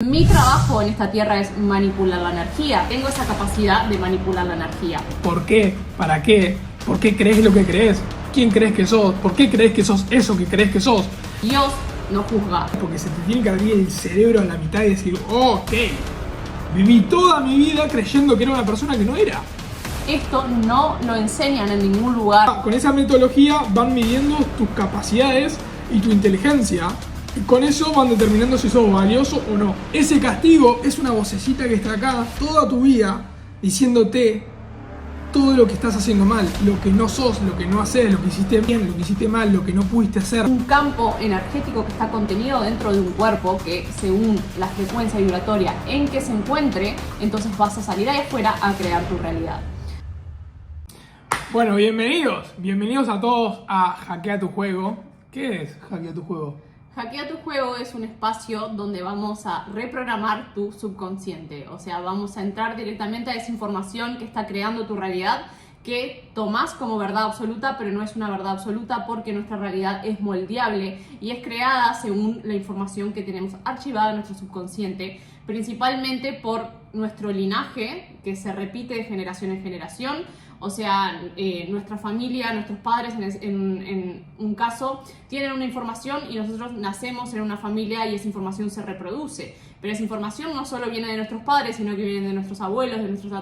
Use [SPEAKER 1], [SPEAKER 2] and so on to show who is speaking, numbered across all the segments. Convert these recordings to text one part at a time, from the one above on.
[SPEAKER 1] Mi trabajo en esta tierra es manipular la energía. Tengo esa capacidad de manipular la energía.
[SPEAKER 2] ¿Por qué? ¿Para qué? ¿Por qué crees lo que crees? ¿Quién crees que sos? ¿Por qué crees que sos eso que crees que sos?
[SPEAKER 1] Dios no juzga.
[SPEAKER 2] Porque se te tiene que abrir el cerebro a la mitad y decir, ok, viví toda mi vida creyendo que era una persona que no era.
[SPEAKER 1] Esto no lo enseñan en ningún lugar.
[SPEAKER 2] Con esa metodología van midiendo tus capacidades y tu inteligencia. Y con eso van determinando si sos valioso o no. Ese castigo es una vocecita que está acá toda tu vida diciéndote todo lo que estás haciendo mal, lo que no sos, lo que no haces, lo que hiciste bien, lo que hiciste mal, lo que no pudiste hacer.
[SPEAKER 1] Un campo energético que está contenido dentro de un cuerpo que, según la frecuencia vibratoria en que se encuentre, entonces vas a salir ahí afuera a crear tu realidad.
[SPEAKER 2] Bueno, bienvenidos a todos a Hackea tu Juego. ¿Qué es Hackea tu Juego?
[SPEAKER 1] Hackea tu Juego es un espacio donde vamos a reprogramar tu subconsciente. O sea, vamos a entrar directamente a esa información que está creando tu realidad, que tomás como verdad absoluta, pero no es una verdad absoluta porque nuestra realidad es moldeable y es creada según la información que tenemos archivada en nuestro subconsciente, principalmente por nuestro linaje, que se repite de generación en generación. O sea, nuestra familia, nuestros padres en un caso tienen una información y nosotros nacemos en una familia y esa información se reproduce. Pero esa información no solo viene de nuestros padres, sino que viene de nuestros abuelos, de nuestros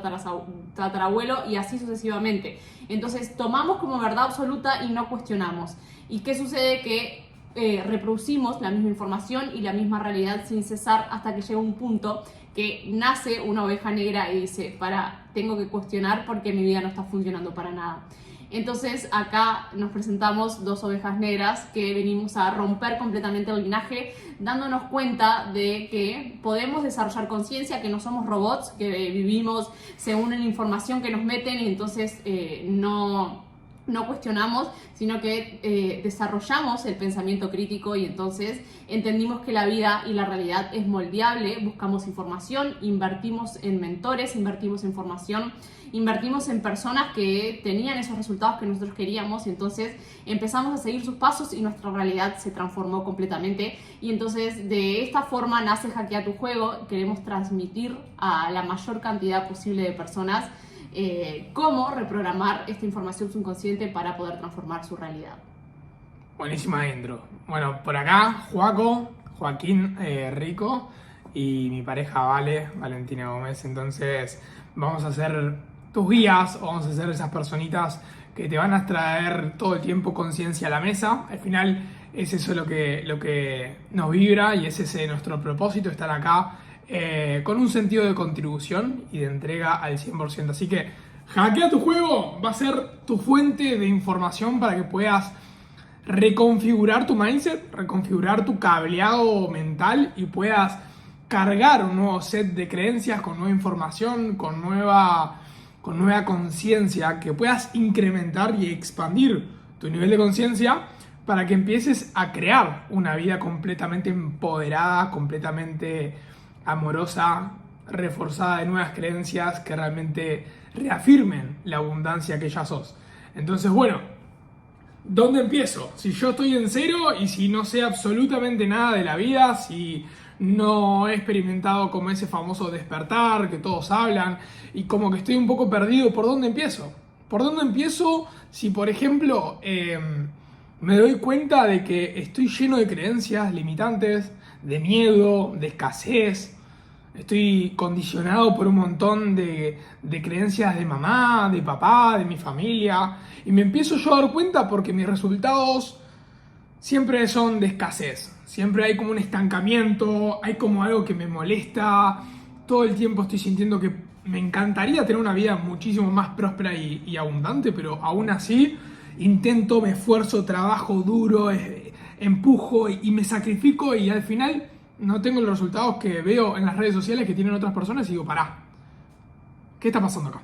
[SPEAKER 1] tatarabuelos y así sucesivamente. Entonces tomamos como verdad absoluta y no cuestionamos. ¿Y qué sucede? Que reproducimos la misma información y la misma realidad sin cesar hasta que llega un punto que nace una oveja negra y dice, tengo que cuestionar porque mi vida no está funcionando para nada. Entonces acá nos presentamos dos ovejas negras que venimos a romper completamente el linaje, dándonos cuenta de que podemos desarrollar conciencia, que no somos robots, que vivimos según la información que nos meten y entonces no cuestionamos, sino que desarrollamos el pensamiento crítico y entonces entendimos que la vida y la realidad es moldeable, buscamos información, invertimos en mentores, invertimos en formación, invertimos en personas que tenían esos resultados que nosotros queríamos y entonces empezamos a seguir sus pasos y nuestra realidad se transformó completamente y entonces de esta forma nace Hackea tu Juego. Queremos transmitir a la mayor cantidad posible de personas cómo reprogramar esta información subconsciente para poder transformar su realidad.
[SPEAKER 2] Buenísima intro. Bueno, por acá, Joaquín Rico y mi pareja Valentina Gómez. Entonces vamos a ser tus guías, o vamos a ser esas personitas que te van a traer todo el tiempo conciencia a la mesa. Al final es eso lo que nos vibra y es ese nuestro propósito, estar acá con un sentido de contribución y de entrega al 100%. Así que Hackea tu Juego va a ser tu fuente de información para que puedas reconfigurar tu mindset, reconfigurar tu cableado mental y puedas cargar un nuevo set de creencias con nueva información, con nueva conciencia, que puedas incrementar y expandir tu nivel de conciencia para que empieces a crear una vida completamente empoderada, completamente amorosa, reforzada de nuevas creencias que realmente reafirmen la abundancia que ya sos. Entonces, bueno, ¿dónde empiezo? Si yo estoy en cero y si no sé absolutamente nada de la vida, si no he experimentado como ese famoso despertar que todos hablan y como que estoy un poco perdido, ¿por dónde empiezo? ¿Por dónde empiezo si, por ejemplo, me doy cuenta de que estoy lleno de creencias limitantes, de miedo, de escasez? Estoy condicionado por un montón de creencias de mamá, de papá, de mi familia. Y me empiezo yo a dar cuenta porque mis resultados siempre son de escasez. Siempre hay como un estancamiento, hay como algo que me molesta. Todo el tiempo estoy sintiendo que me encantaría tener una vida muchísimo más próspera y abundante, pero aún así intento, me esfuerzo, trabajo duro, empujo y me sacrifico y al final no tengo los resultados que veo en las redes sociales que tienen otras personas y digo, pará, ¿qué está pasando acá?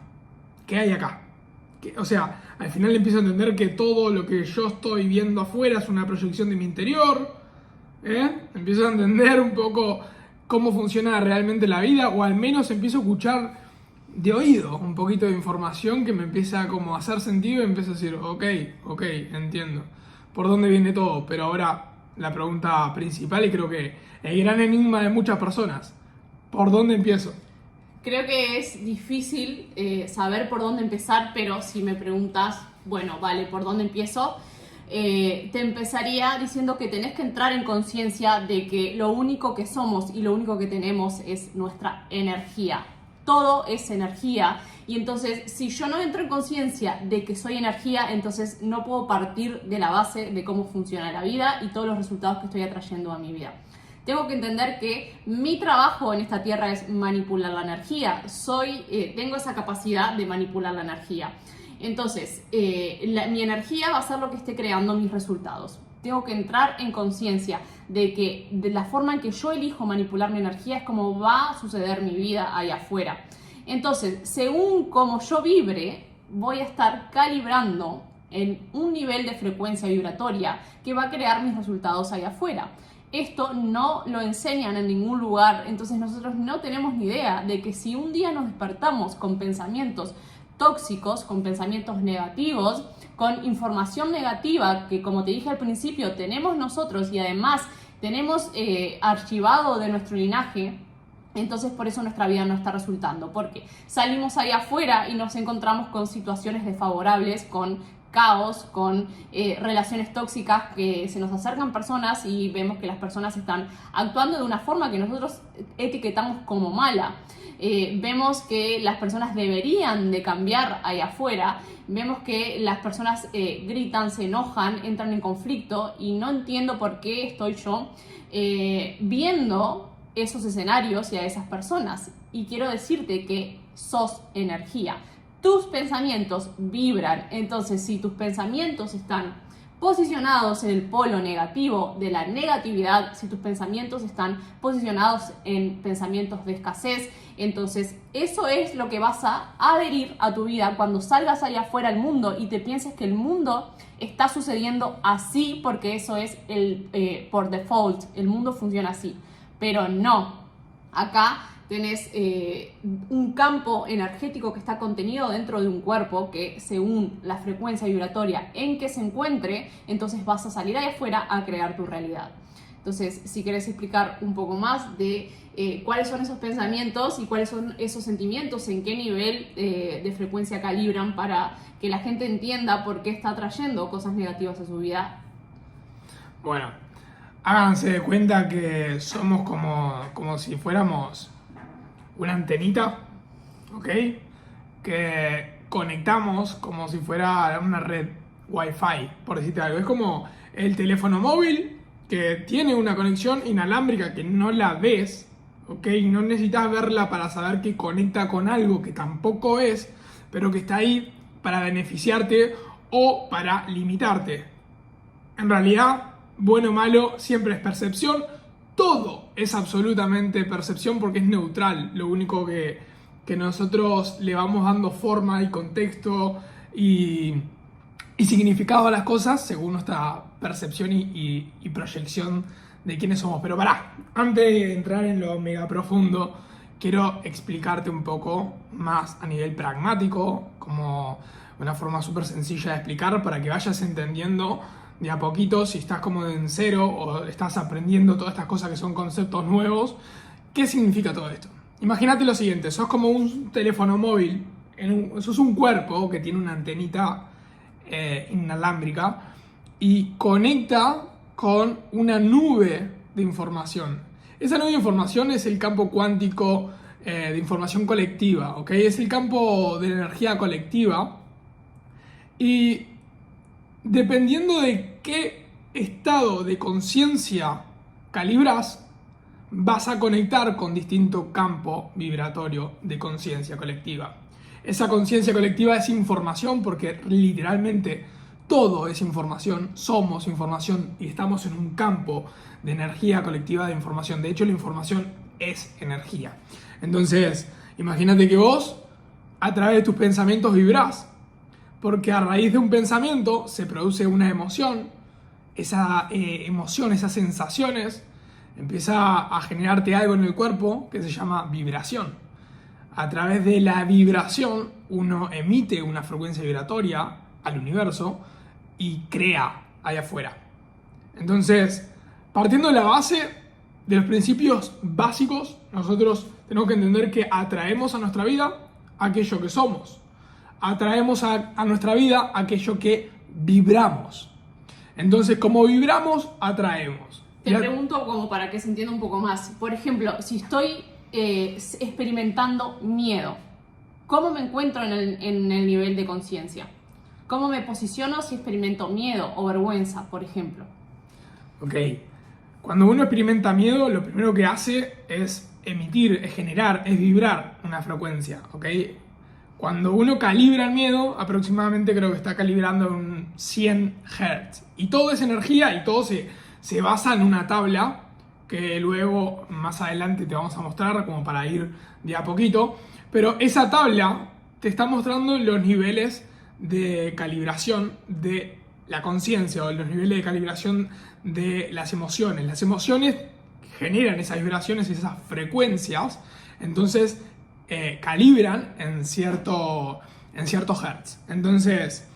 [SPEAKER 2] ¿Qué hay acá? O sea, al final empiezo a entender que todo lo que yo estoy viendo afuera es una proyección de mi interior. Empiezo a entender un poco cómo funciona realmente la vida, o al menos empiezo a escuchar de oído un poquito de información que me empieza como a hacer sentido y empiezo a decir, ok, entiendo por dónde viene todo. Pero ahora la pregunta principal, y creo que el gran enigma de muchas personas, ¿por dónde empiezo?
[SPEAKER 1] Creo que es difícil saber por dónde empezar, pero si me preguntas, bueno, vale, ¿por dónde empiezo? Te empezaría diciendo que tenés que entrar en conciencia de que lo único que somos y lo único que tenemos es nuestra energía. Todo es energía. Y entonces, si yo no entro en conciencia de que soy energía, entonces no puedo partir de la base de cómo funciona la vida y todos los resultados que estoy atrayendo a mi vida. Tengo que entender que mi trabajo en esta tierra es manipular la energía. Tengo esa capacidad de manipular la energía. Entonces, mi energía va a ser lo que esté creando mis resultados. Tengo que entrar en conciencia de que de la forma en que yo elijo manipular mi energía es como va a suceder mi vida allá afuera. Entonces, según como yo vibre, voy a estar calibrando en un nivel de frecuencia vibratoria que va a crear mis resultados allá afuera. Esto no lo enseñan en ningún lugar, entonces nosotros no tenemos ni idea de que si un día nos despertamos con pensamientos tóxicos, con pensamientos negativos, con información negativa que, como te dije al principio, tenemos nosotros y además tenemos archivado de nuestro linaje, entonces por eso nuestra vida no está resultando, porque salimos ahí afuera y nos encontramos con situaciones desfavorables, con caos, con relaciones tóxicas, que se nos acercan personas y vemos que las personas están actuando de una forma que nosotros etiquetamos como mala. Vemos que las personas deberían de cambiar ahí afuera, vemos que las personas gritan, se enojan, entran en conflicto y no entiendo por qué estoy yo viendo esos escenarios y a esas personas. Y quiero decirte que sos energía. Tus pensamientos vibran, entonces si tus pensamientos están posicionados en el polo negativo de la negatividad, si tus pensamientos están posicionados en pensamientos de escasez, entonces eso es lo que vas a adherir a tu vida cuando salgas allá afuera al mundo y te pienses que el mundo está sucediendo así porque eso es por default, el mundo funciona así, pero no, acá tenés un campo energético que está contenido dentro de un cuerpo que según la frecuencia vibratoria en que se encuentre, entonces vas a salir ahí afuera a crear tu realidad. Entonces, si querés explicar un poco más de cuáles son esos pensamientos y cuáles son esos sentimientos, en qué nivel de frecuencia calibran para que la gente entienda por qué está atrayendo cosas negativas a su vida.
[SPEAKER 2] Bueno, háganse de cuenta que somos como si fuéramos una antenita, ¿ok? Que conectamos como si fuera una red Wi-Fi, por decirte algo. Es como el teléfono móvil que tiene una conexión inalámbrica que no la ves, ¿ok? No necesitas verla para saber que conecta con algo que tampoco es, pero que está ahí para beneficiarte o para limitarte. En realidad, bueno o malo, siempre es percepción. Todo es absolutamente percepción porque es neutral. Lo único que nosotros le vamos dando forma y contexto y significado a las cosas según nuestra percepción y proyección de quiénes somos. Pero pará, antes de entrar en lo mega profundo, quiero explicarte un poco más a nivel pragmático, como una forma súper sencilla de explicar para que vayas entendiendo de a poquito, si estás como en cero o estás aprendiendo todas estas cosas que son conceptos nuevos, ¿qué significa todo esto? Imagínate lo siguiente, sos como un teléfono móvil, sos un cuerpo que tiene una antenita inalámbrica y conecta con una nube de información. Esa nube de información es el campo cuántico de información colectiva, ¿ok? Es el campo de la energía colectiva y dependiendo de qué estado de conciencia calibras, vas a conectar con distinto campo vibratorio de conciencia colectiva. Esa conciencia colectiva es información porque literalmente todo es información, somos información y estamos en un campo de energía colectiva de información. De hecho, la información es energía. Entonces, imagínate que vos a través de tus pensamientos vibrás. Porque a raíz de un pensamiento se produce una emoción, esa emoción, esas sensaciones, empieza a generarte algo en el cuerpo que se llama vibración. A través de la vibración uno emite una frecuencia vibratoria al universo y crea allá afuera. Entonces, partiendo de la base de los principios básicos, nosotros tenemos que entender que atraemos a nuestra vida aquello que somos. Atraemos a nuestra vida aquello que vibramos. Entonces, como vibramos, atraemos.
[SPEAKER 1] Te pregunto como para que se entienda un poco más. Por ejemplo, si estoy experimentando miedo, ¿cómo me encuentro en el nivel de conciencia? ¿Cómo me posiciono si experimento miedo o vergüenza, por ejemplo?
[SPEAKER 2] Ok. Cuando uno experimenta miedo, lo primero que hace es emitir, es generar, es vibrar una frecuencia, ¿ok? Cuando uno calibra el miedo, aproximadamente creo que está calibrando en 100 Hz. Y todo es energía y todo se basa en una tabla que luego más adelante te vamos a mostrar como para ir de a poquito. Pero esa tabla te está mostrando los niveles de calibración de la conciencia o los niveles de calibración de las emociones. Las emociones generan esas vibraciones y esas frecuencias, entonces calibran en ciertos hertz. Entonces,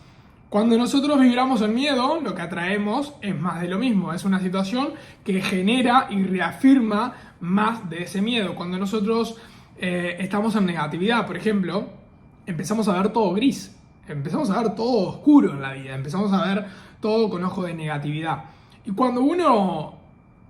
[SPEAKER 2] cuando nosotros vibramos el miedo, lo que atraemos es más de lo mismo. Es una situación que genera y reafirma más de ese miedo. Cuando nosotros estamos en negatividad, por ejemplo, empezamos a ver todo gris. Empezamos a ver todo oscuro en la vida. Empezamos a ver todo con ojo de negatividad. Y cuando uno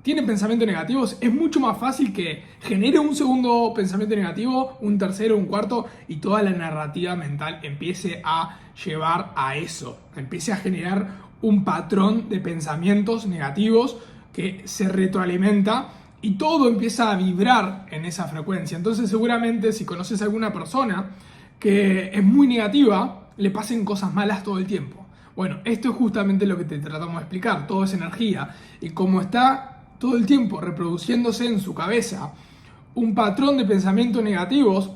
[SPEAKER 2] tiene pensamientos negativos, es mucho más fácil que genere un segundo pensamiento negativo, un tercero, un cuarto, y toda la narrativa mental empiece a llevar a eso. Empiece a generar un patrón de pensamientos negativos que se retroalimenta y todo empieza a vibrar en esa frecuencia. Entonces, seguramente, si conoces a alguna persona que es muy negativa, le pasen cosas malas todo el tiempo. Bueno, esto es justamente lo que te tratamos de explicar. Todo es energía. Y como está todo el tiempo reproduciéndose en su cabeza un patrón de pensamientos negativos,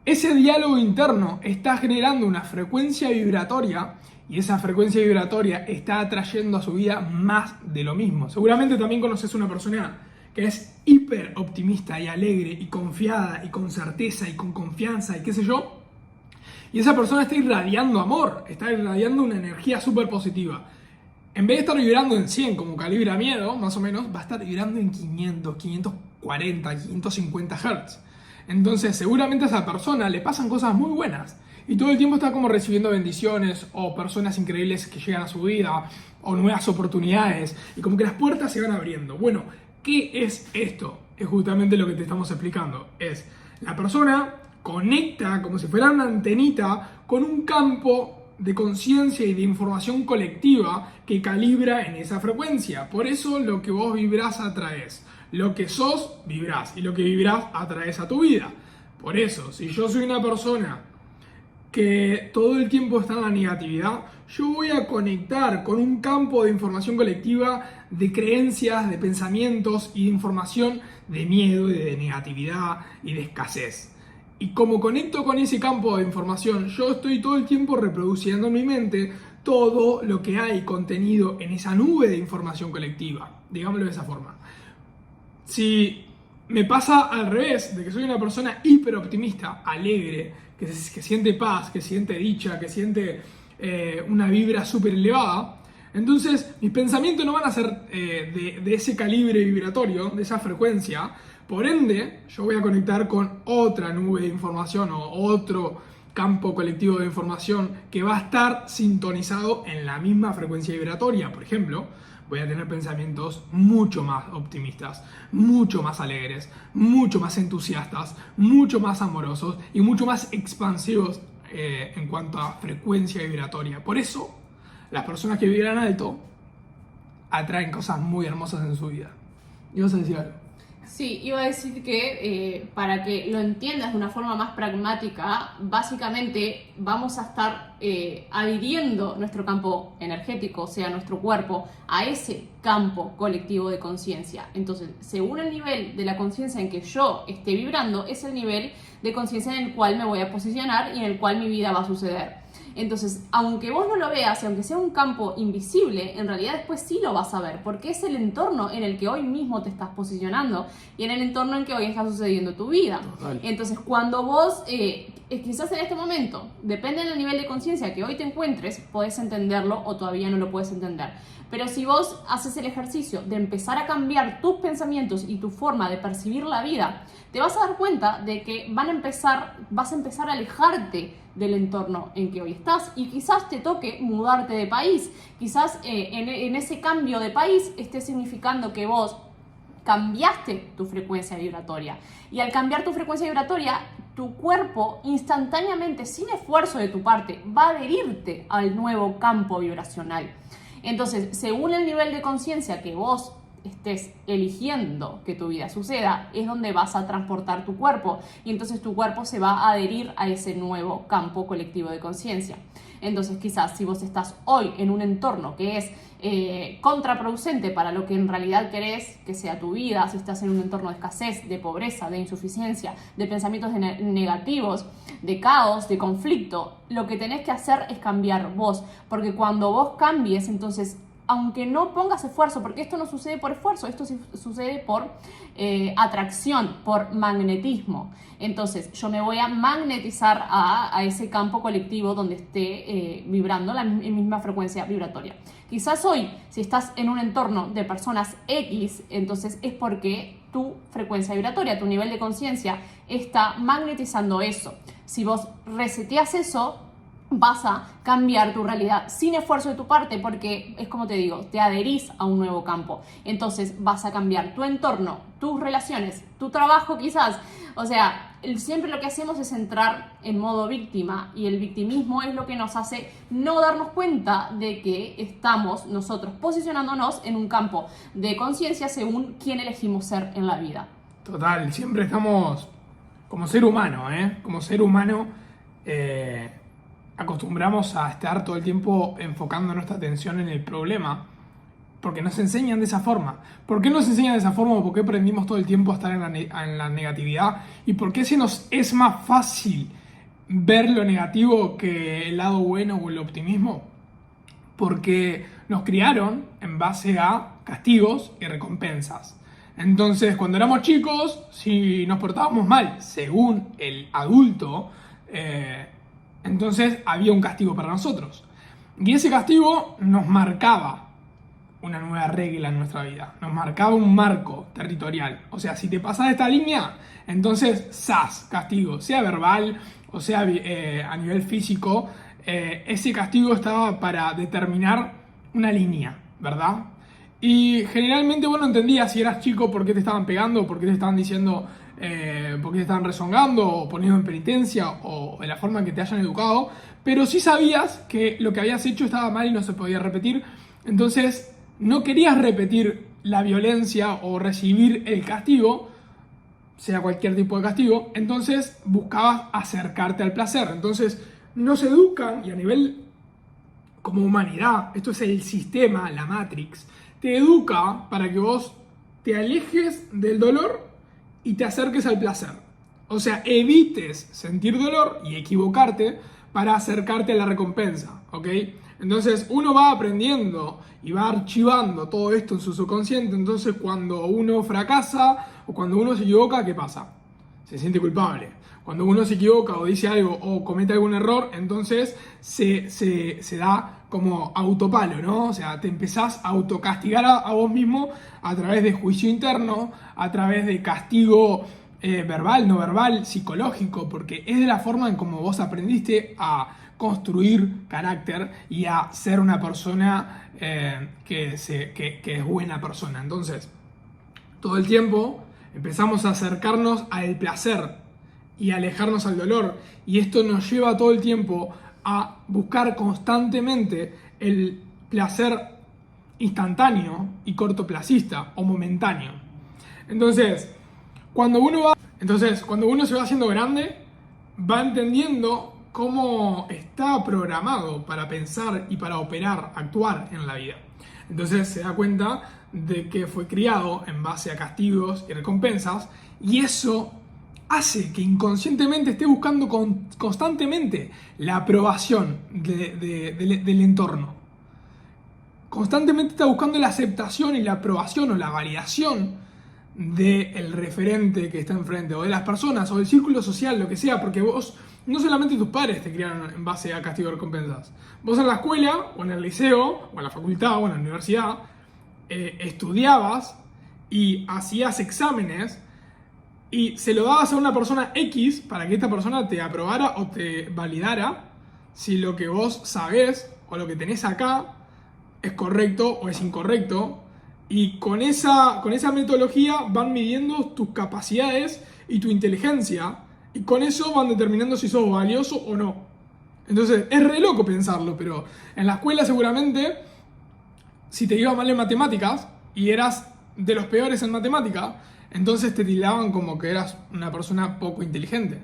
[SPEAKER 2] ese diálogo interno está generando una frecuencia vibratoria y esa frecuencia vibratoria está atrayendo a su vida más de lo mismo. Seguramente también conoces una persona que es hiper optimista y alegre y confiada y con certeza y con confianza y qué sé yo. Y esa persona está irradiando amor, está irradiando una energía súper positiva. En vez de estar vibrando en 100 como calibra miedo, más o menos, va a estar vibrando en 500, 540, 550 Hz. Entonces seguramente a esa persona le pasan cosas muy buenas. Y todo el tiempo está como recibiendo bendiciones o personas increíbles que llegan a su vida o nuevas oportunidades. Y como que las puertas se van abriendo. Bueno, ¿qué es esto? Es justamente lo que te estamos explicando. Es la persona conecta como si fuera una antenita con un campo de conciencia y de información colectiva que calibra en esa frecuencia. Por eso lo que vos vibrás atraes. Lo que sos, vibrás. Y lo que vibrás atraes a tu vida. Por eso, si yo soy una persona que todo el tiempo está en la negatividad, yo voy a conectar con un campo de información colectiva, de creencias, de pensamientos y de información de miedo, y de negatividad y de escasez. Y como conecto con ese campo de información, yo estoy todo el tiempo reproduciendo en mi mente todo lo que hay contenido en esa nube de información colectiva, digámoslo de esa forma. Si me pasa al revés, de que soy una persona hiper optimista, alegre, que siente paz, que siente dicha, que siente una vibra súper elevada, entonces mis pensamientos no van a ser de ese calibre vibratorio, de esa frecuencia. Por ende, yo voy a conectar con otra nube de información o otro campo colectivo de información que va a estar sintonizado en la misma frecuencia vibratoria. Por ejemplo, voy a tener pensamientos mucho más optimistas, mucho más alegres, mucho más entusiastas, mucho más amorosos y mucho más expansivos en cuanto a frecuencia vibratoria. Por eso, las personas que vibran alto atraen cosas muy hermosas en su vida. ¿Ibas a decir algo?
[SPEAKER 1] Sí, iba a decir que para que lo entiendas de una forma más pragmática, básicamente vamos a estar adhiriendo nuestro campo energético, o sea, nuestro cuerpo, a ese campo colectivo de conciencia. Entonces, según el nivel de la conciencia en que yo esté vibrando, es el nivel de conciencia en el cual me voy a posicionar y en el cual mi vida va a suceder. Entonces, aunque vos no lo veas y aunque sea un campo invisible, en realidad después sí lo vas a ver, porque es el entorno en el que hoy mismo te estás posicionando y en el entorno en que hoy está sucediendo tu vida.
[SPEAKER 2] Total.
[SPEAKER 1] Entonces, cuando vos quizás en este momento, depende del nivel de conciencia que hoy te encuentres, podés entenderlo o todavía no lo puedes entender. Pero si vos haces el ejercicio de empezar a cambiar tus pensamientos y tu forma de percibir la vida, te vas a dar cuenta de que vas a empezar a alejarte del entorno en que hoy estás y quizás te toque mudarte de país. Quizás en ese cambio de país esté significando que vos cambiaste tu frecuencia vibratoria. Y al cambiar tu frecuencia vibratoria, tu cuerpo instantáneamente, sin esfuerzo de tu parte, va a adherirte al nuevo campo vibracional. Entonces, según el nivel de conciencia que vos estés eligiendo que tu vida suceda, es donde vas a transportar tu cuerpo y entonces tu cuerpo se va a adherir a ese nuevo campo colectivo de conciencia. Entonces quizás si vos estás hoy en un entorno que es contraproducente para lo que en realidad querés que sea tu vida, si estás en un entorno de escasez, de pobreza, de insuficiencia, de pensamientos negativos, de caos, de conflicto, lo que tenés que hacer es cambiar vos, porque cuando vos cambies, entonces aunque no pongas esfuerzo, porque esto no sucede por esfuerzo, esto sucede por atracción, por magnetismo. Entonces yo me voy a magnetizar a ese campo colectivo donde esté vibrando la misma frecuencia vibratoria. Quizás hoy, si estás en un entorno de personas X, entonces es porque tu frecuencia vibratoria, tu nivel de conciencia está magnetizando eso. Si vos reseteas eso, vas a cambiar tu realidad sin esfuerzo de tu parte, porque es como te digo, te adherís a un nuevo campo. Entonces vas a cambiar tu entorno, tus relaciones, tu trabajo quizás. O sea, siempre lo que hacemos es entrar en modo víctima y el victimismo es lo que nos hace no darnos cuenta de que estamos nosotros posicionándonos en un campo de conciencia según quién elegimos ser en la vida.
[SPEAKER 2] Total, siempre estamos como ser humano, Como ser humano acostumbramos a estar todo el tiempo enfocando nuestra atención en el problema porque nos enseñan de esa forma. ¿Por qué nos enseñan de esa forma? ¿Por qué aprendimos todo el tiempo a estar en la negatividad? ¿Y por qué se nos es más fácil ver lo negativo que el lado bueno o el optimismo? Porque nos criaron en base a castigos y recompensas. Entonces, cuando éramos chicos, si nos portábamos mal, según el adulto, entonces había un castigo para nosotros. Y ese castigo nos marcaba una nueva regla en nuestra vida. Nos marcaba un marco territorial. O sea, si te pasas esta línea, entonces castigo, sea verbal o sea a nivel físico. Ese castigo estaba para determinar una línea, ¿verdad? Y generalmente vos no entendías si eras chico por qué te estaban pegando, por qué te estaban diciendo, por qué te estaban rezongando o poniendo en penitencia o de la forma en que te hayan educado, pero sí sabías que lo que habías hecho estaba mal y no se podía repetir. Entonces no querías repetir la violencia o recibir el castigo, sea cualquier tipo de castigo, entonces buscabas acercarte al placer. Entonces nos educan, y a nivel como humanidad, esto es el sistema, la Matrix, te educa para que vos te alejes del dolor y te acerques al placer. O sea, evites sentir dolor y equivocarte para acercarte a la recompensa, ¿ok? Entonces uno va aprendiendo y va archivando todo esto en su subconsciente. Entonces cuando uno fracasa o cuando uno se equivoca, ¿qué pasa? Se siente culpable. Cuando uno se equivoca o dice algo o comete algún error, entonces se da como autopalo, ¿no? O sea, te empezás a autocastigar a vos mismo a través de juicio interno, a través de castigo verbal, no verbal, psicológico, porque es de la forma en como vos aprendiste a construir carácter y a ser una persona que es buena persona. Entonces, todo el tiempo empezamos a acercarnos al placer y alejarnos al dolor, y esto nos lleva todo el tiempo a buscar constantemente el placer instantáneo y cortoplacista o momentáneo. Entonces, cuando uno se va haciendo grande, va entendiendo cómo está programado para pensar y para operar, actuar en la vida. Entonces se da cuenta de que fue criado en base a castigos y recompensas, y eso hace que inconscientemente esté buscando constantemente la aprobación del entorno. Constantemente está buscando la aceptación y la aprobación o la validación del referente que está enfrente, o de las personas, o del círculo social, lo que sea, porque vos no solamente tus padres te criaron en base a castigo y recompensas. Vos en la escuela, o en el liceo, o en la facultad, o en la universidad, estudiabas y hacías exámenes y se lo dabas a una persona X para que esta persona te aprobara o te validara si lo que vos sabés o lo que tenés acá es correcto o es incorrecto. Y con esa metodología van midiendo tus capacidades y tu inteligencia. Y con eso van determinando si sos valioso o no. Entonces, es re loco pensarlo, pero en la escuela seguramente, si te iba mal en matemáticas y eras de los peores en matemática, entonces te tildaban como que eras una persona poco inteligente.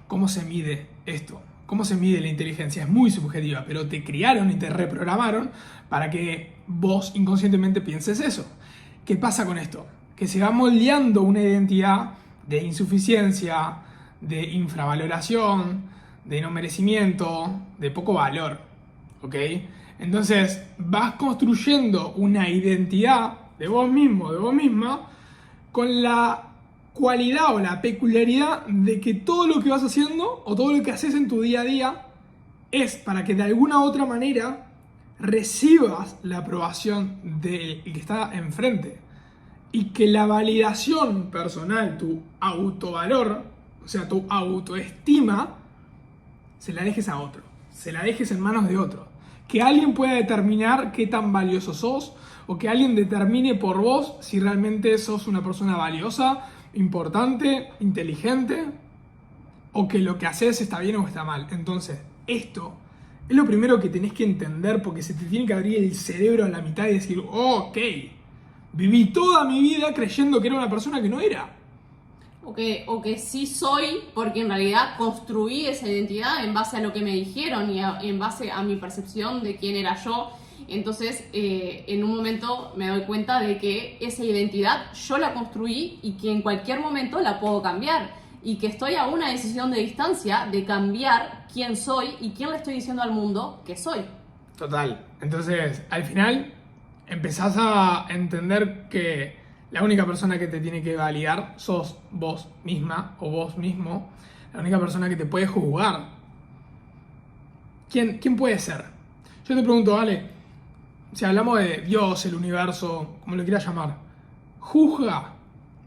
[SPEAKER 2] ¿Cómo se mide esto? ¿Cómo se mide la inteligencia? Es muy subjetiva, pero te criaron y te reprogramaron para que vos inconscientemente pienses eso. ¿Qué pasa con esto? Que se va moldeando una identidad de insuficiencia, de infravaloración, de no merecimiento, de poco valor, ¿ok? Entonces vas construyendo una identidad de vos mismo, de vos misma, con la cualidad o la peculiaridad de que todo lo que vas haciendo o todo lo que haces en tu día a día es para que de alguna u otra manera recibas la aprobación del que está enfrente y que la validación personal, tu autovalor, o sea, tu autoestima, se la dejes a otro, se la dejes en manos de otro. Que alguien pueda determinar qué tan valioso sos o que alguien determine por vos si realmente sos una persona valiosa, importante, inteligente, o que lo que haces está bien o está mal. Entonces, esto es lo primero que tenés que entender porque se te tiene que abrir el cerebro a la mitad y decir, oh, ok, viví toda mi vida creyendo que era una persona que no era.
[SPEAKER 1] O que sí soy, porque en realidad construí esa identidad en base a lo que me dijeron y en base a mi percepción de quién era yo. Entonces, en un momento me doy cuenta de que esa identidad yo la construí y que en cualquier momento la puedo cambiar. Y que estoy a una decisión de distancia de cambiar quién soy y quién le estoy diciendo al mundo que soy.
[SPEAKER 2] Total. Entonces, al final, empezás a entender que la única persona que te tiene que validar sos vos misma o vos mismo. La única persona que te puede juzgar. ¿Quién puede ser? Yo te pregunto, vale, si hablamos de Dios, el universo, como lo quieras llamar, ¿juzga?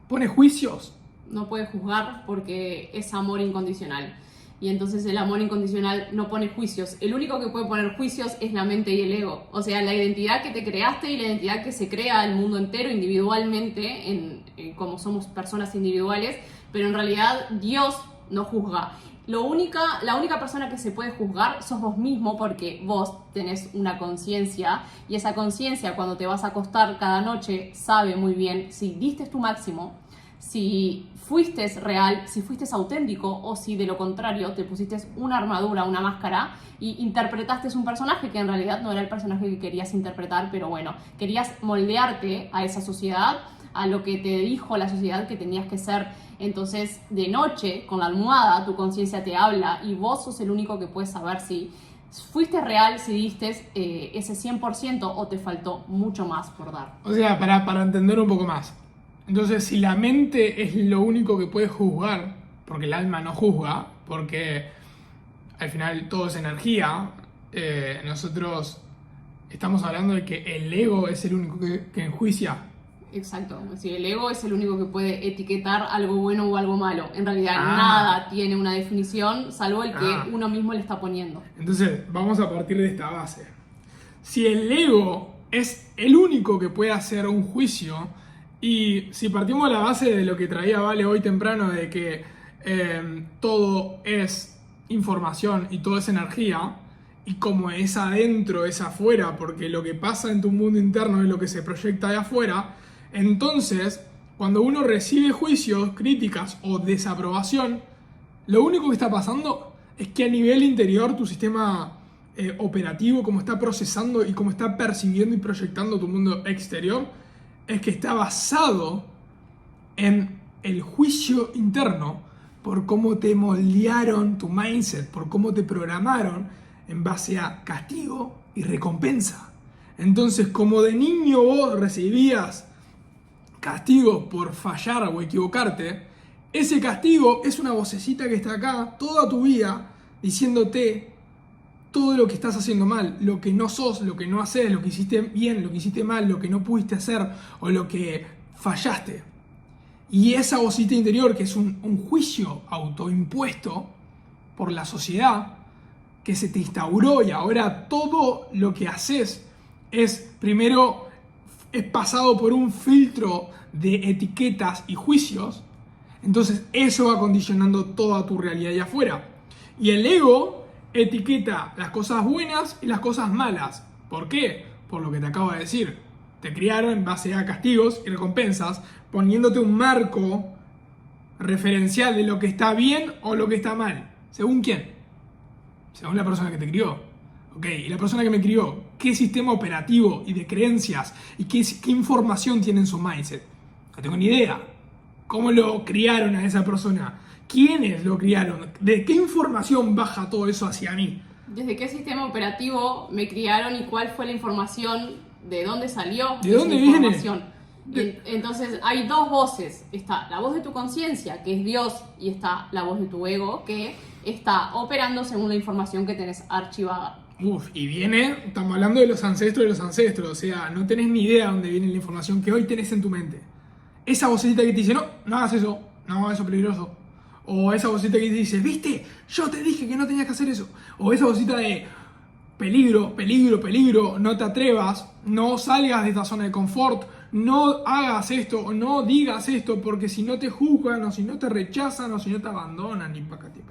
[SPEAKER 2] ¿Pone juicios?
[SPEAKER 1] No puede juzgar porque es amor incondicional. Y entonces el amor incondicional no pone juicios. El único que puede poner juicios es la mente y el ego. O sea, la identidad que te creaste y la identidad que se crea el mundo entero individualmente, como somos personas individuales, pero en realidad Dios no juzga. La única persona que se puede juzgar sos vos mismo porque vos tenés una conciencia y esa conciencia cuando te vas a acostar cada noche sabe muy bien si diste tu máximo, si fuiste real, si fuiste auténtico o si de lo contrario te pusiste una armadura, una máscara y interpretaste un personaje que en realidad no era el personaje que querías interpretar, pero bueno, querías moldearte a esa sociedad, a lo que te dijo la sociedad que tenías que ser. Entonces, de noche, con la almohada, tu conciencia te habla y vos sos el único que puedes saber si fuiste real, si diste ese 100% o te faltó mucho más por dar.
[SPEAKER 2] O sea, para entender un poco más. Entonces, si la mente es lo único que puede juzgar, porque el alma no juzga, porque al final todo es energía, nosotros estamos hablando de que el ego es el único que enjuicia.
[SPEAKER 1] Exacto, si el ego es el único que puede etiquetar algo bueno o algo malo. En realidad nada tiene una definición salvo el que uno mismo le está poniendo.
[SPEAKER 2] Entonces, vamos a partir de esta base. Si el ego es el único que puede hacer un juicio, y si partimos de la base de lo que traía Vale hoy temprano, de que todo es información y todo es energía, y como es adentro, es afuera, porque lo que pasa en tu mundo interno es lo que se proyecta de afuera, entonces, cuando uno recibe juicios, críticas o desaprobación, lo único que está pasando es que a nivel interior tu sistema operativo, cómo está procesando y cómo está percibiendo y proyectando tu mundo exterior, es que está basado en el juicio interno por cómo te moldearon tu mindset, por cómo te programaron en base a castigo y recompensa. Entonces, como de niño vos recibías castigo por fallar o equivocarte, ese castigo es una vocecita que está acá toda tu vida diciéndote todo lo que estás haciendo mal, lo que no sos, lo que no haces, lo que hiciste bien, lo que hiciste mal, lo que no pudiste hacer o lo que fallaste. Y esa vocita interior, que es un juicio autoimpuesto por la sociedad, que se te instauró y ahora todo lo que haces es primero es pasado por un filtro de etiquetas y juicios, entonces eso va condicionando toda tu realidad allá afuera. Y el ego etiqueta las cosas buenas y las cosas malas. ¿Por qué? Por lo que te acabo de decir. Te criaron en base a castigos y recompensas, poniéndote un marco referencial de lo que está bien o lo que está mal. ¿Según quién? Según la persona que te crió. Ok, y la persona que me crió, ¿qué sistema operativo y de creencias y qué información tiene en su mindset? No tengo ni idea. ¿Cómo lo criaron a esa persona? ¿Quiénes lo criaron? ¿De qué información baja todo eso hacia mí?
[SPEAKER 1] ¿Desde qué sistema operativo me criaron y cuál fue la información? ¿De dónde salió?
[SPEAKER 2] ¿De dónde viene?
[SPEAKER 1] Entonces hay dos voces. Está la voz de tu conciencia, que es Dios, y está la voz de tu ego, que está operando según la información que tenés archivada.
[SPEAKER 2] Y viene, estamos hablando de los ancestros, o sea, no tenés ni idea de dónde viene la información que hoy tenés en tu mente. Esa vocecita que te dice, no hagas eso, no, eso es peligroso. O esa vocecita que te dice, viste, yo te dije que no tenías que hacer eso. O esa vocecita de, peligro, peligro, peligro, no te atrevas, no salgas de esta zona de confort, no hagas esto, o no digas esto, porque si no te juzgan, o si no te rechazan, o si no te abandonan, y pácate.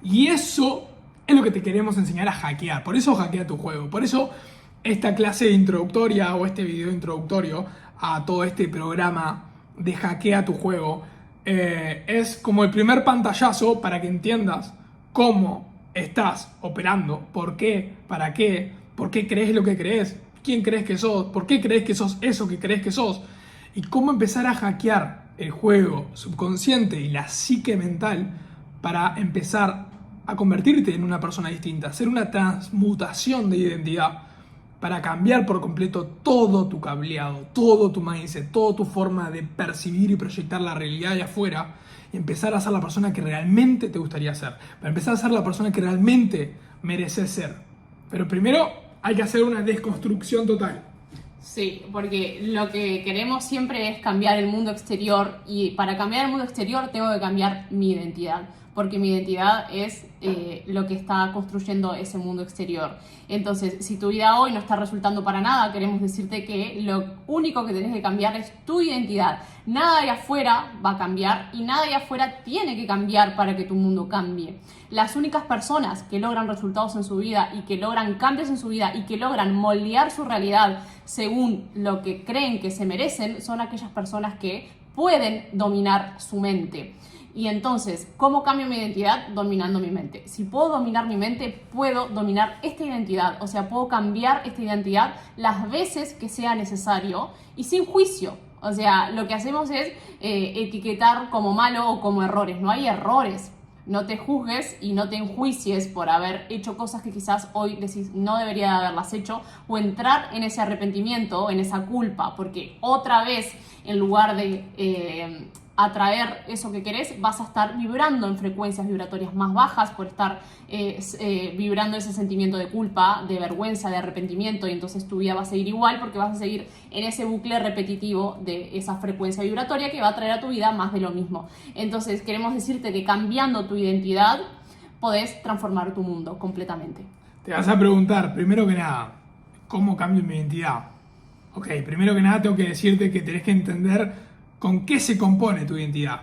[SPEAKER 2] Y eso es lo que te queremos enseñar a hackear. Por eso hackea tu juego. Por eso esta clase introductoria o este video introductorio a todo este programa de hackea tu juego es como el primer pantallazo para que entiendas cómo estás operando, por qué, para qué, por qué crees lo que crees, quién crees que sos, por qué crees que sos eso que crees que sos, y cómo empezar a hackear el juego subconsciente y la psique mental para empezar a convertirte en una persona distinta, hacer una transmutación de identidad para cambiar por completo todo tu cableado, todo tu mindset, toda tu forma de percibir y proyectar la realidad allá afuera y empezar a ser la persona que realmente te gustaría ser, para empezar a ser la persona que realmente mereces ser. Pero primero hay que hacer una desconstrucción total.
[SPEAKER 1] Sí, porque lo que queremos siempre es cambiar el mundo exterior, y para cambiar el mundo exterior tengo que cambiar mi identidad, porque mi identidad es lo que está construyendo ese mundo exterior. Entonces, si tu vida hoy no está resultando para nada, queremos decirte que lo único que tenés que cambiar es tu identidad. Nada de afuera va a cambiar y nada de afuera tiene que cambiar para que tu mundo cambie. Las únicas personas que logran resultados en su vida y que logran cambios en su vida y que logran moldear su realidad según lo que creen que se merecen son aquellas personas que pueden dominar su mente. Y entonces, ¿cómo cambio mi identidad? Dominando mi mente. Si puedo dominar mi mente, puedo dominar esta identidad. O sea, puedo cambiar esta identidad las veces que sea necesario y sin juicio. O sea, lo que hacemos es etiquetar como malo o como errores. No hay errores. No te juzgues y no te enjuicies por haber hecho cosas que quizás hoy decís no debería haberlas hecho, o entrar en ese arrepentimiento, en esa culpa, porque otra vez, en lugar de atraer eso que querés, vas a estar vibrando en frecuencias vibratorias más bajas por estar vibrando ese sentimiento de culpa, de vergüenza, de arrepentimiento, y entonces tu vida va a seguir igual porque vas a seguir en ese bucle repetitivo de esa frecuencia vibratoria que va a traer a tu vida más de lo mismo. Entonces queremos decirte que cambiando tu identidad podés transformar tu mundo completamente.
[SPEAKER 2] Te vas a preguntar, primero que nada, ¿cómo cambio mi identidad? Ok, primero que nada tengo que decirte que tenés que entender con qué se compone tu identidad,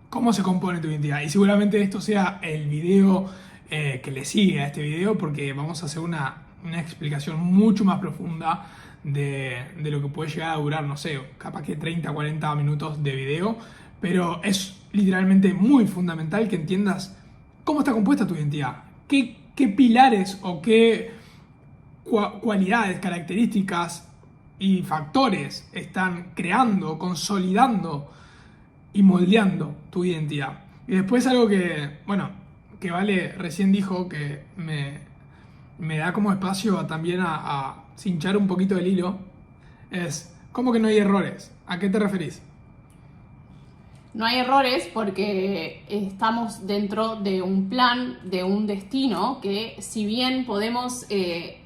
[SPEAKER 2] cómo se compone tu identidad. Y seguramente esto sea el video que le sigue a este video, porque vamos a hacer una explicación mucho más profunda de lo que puede llegar a durar, no sé, capaz que 30, 40 minutos de video, pero es literalmente muy fundamental que entiendas cómo está compuesta tu identidad, qué pilares o qué cualidades, características y factores están creando, consolidando y moldeando tu identidad. Y después algo que Vale recién dijo que me da como espacio también a cinchar un poquito el hilo, es ¿cómo que no hay errores? ¿A qué te referís?
[SPEAKER 1] No hay errores porque estamos dentro de un plan, de un destino que, si bien podemos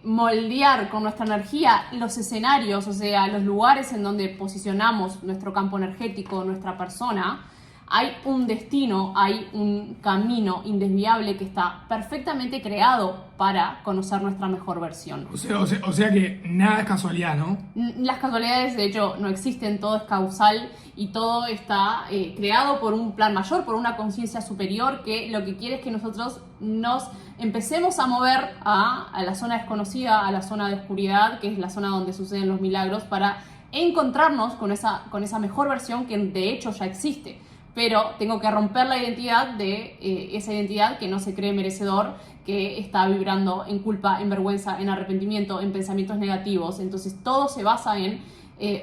[SPEAKER 1] moldear con nuestra energía los escenarios, o sea, los lugares en donde posicionamos nuestro campo energético, nuestra persona, hay un destino, hay un camino indesviable que está perfectamente creado para conocer nuestra mejor versión.
[SPEAKER 2] O sea que nada es casualidad, ¿no?
[SPEAKER 1] Las casualidades, de hecho, no existen, todo es causal y todo está creado por un plan mayor, por una conciencia superior que lo que quiere es que nosotros nos empecemos a mover a la zona desconocida, a la zona de oscuridad, que es la zona donde suceden los milagros, para encontrarnos con esa mejor versión que de hecho ya existe. Pero tengo que romper la identidad de esa identidad que no se cree merecedor, que está vibrando en culpa, en vergüenza, en arrepentimiento, en pensamientos negativos. Entonces todo se basa en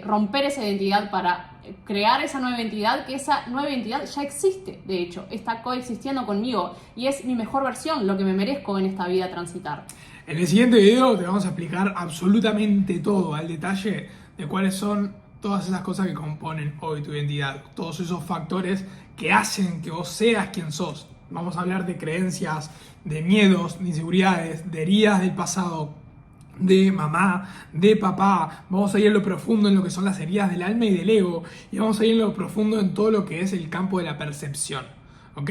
[SPEAKER 1] romper esa identidad para crear esa nueva identidad, que esa nueva identidad ya existe, de hecho, está coexistiendo conmigo y es mi mejor versión, lo que me merezco en esta vida transitar.
[SPEAKER 2] En el siguiente video te vamos a explicar absolutamente todo al detalle de cuáles son todas esas cosas que componen hoy tu identidad, todos esos factores que hacen que vos seas quien sos. Vamos a hablar de creencias, de miedos, de inseguridades, de heridas del pasado, de mamá, de papá. Vamos a ir en lo profundo en lo que son las heridas del alma y del ego, y vamos a ir en lo profundo en todo lo que es el campo de la percepción, ¿ok?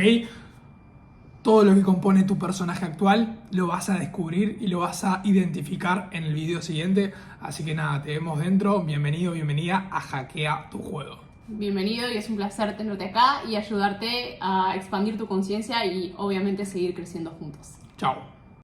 [SPEAKER 2] Todo lo que compone tu personaje actual lo vas a descubrir y lo vas a identificar en el video siguiente. Así que nada, te vemos dentro. Bienvenido, bienvenida a Hackea tu Juego.
[SPEAKER 1] Bienvenido y es un placer tenerte acá y ayudarte a expandir tu conciencia y obviamente seguir creciendo juntos.
[SPEAKER 2] Chao.